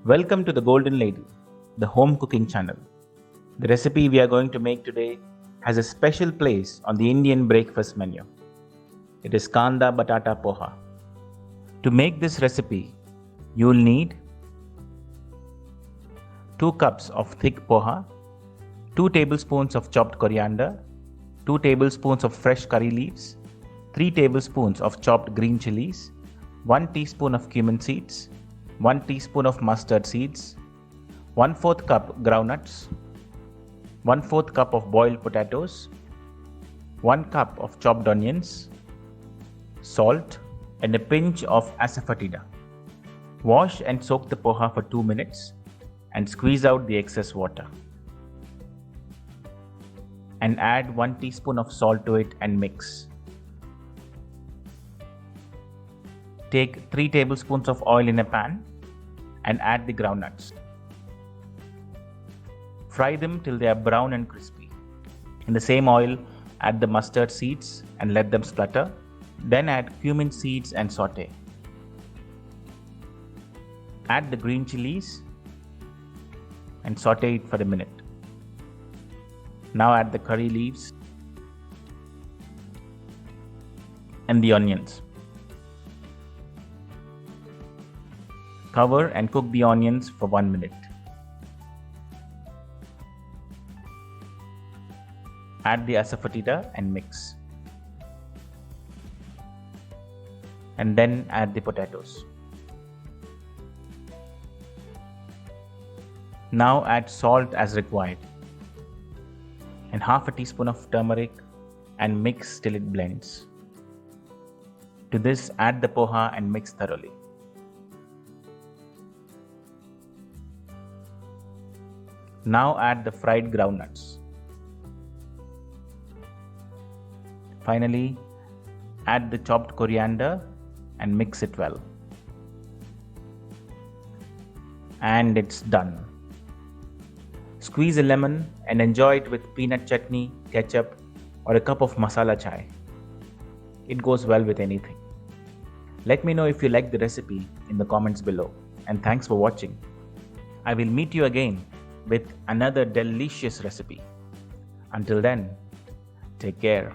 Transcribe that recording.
Welcome to the Golden Ladle, the home cooking channel. The recipe we are going to make today has a special place on the Indian breakfast menu. It is Kanda Batata Poha. To make this recipe, you will need 2 cups of thick poha, 2 tablespoons of chopped coriander, 2 tablespoons of fresh curry leaves, 3 tablespoons of chopped green chilies, 1 teaspoon of cumin seeds, 1 teaspoon of mustard seeds, 1/4 cup groundnuts, 1/4 cup of boiled potatoes, 1 cup of chopped onions, salt, and a pinch of asafoetida. Wash and soak the poha for 2 minutes and squeeze out the excess water. And add 1 teaspoon of salt to it and mix. Take 3 tablespoons of oil in a pan and add the groundnuts. Fry them till they are brown and crispy. In the same oil, add the mustard seeds and let them splutter. Then add cumin seeds and saute. Add the green chilies and saute it for a minute. Now add the curry leaves and the onions. Cover and cook the onions for 1 minute. Add the asafoetida and mix. And then add the potatoes. Now add salt as required and half a teaspoon of turmeric and mix till it blends. To this, add the poha and mix thoroughly. Now add the fried groundnuts. Finally, add the chopped coriander and mix it well. And it's done. Squeeze a lemon and enjoy it with peanut chutney, ketchup, or a cup of masala chai. It goes well with anything. Let me know if you like the recipe in the comments below. And thanks for watching. I will meet you again with another delicious recipe. Until then, take care.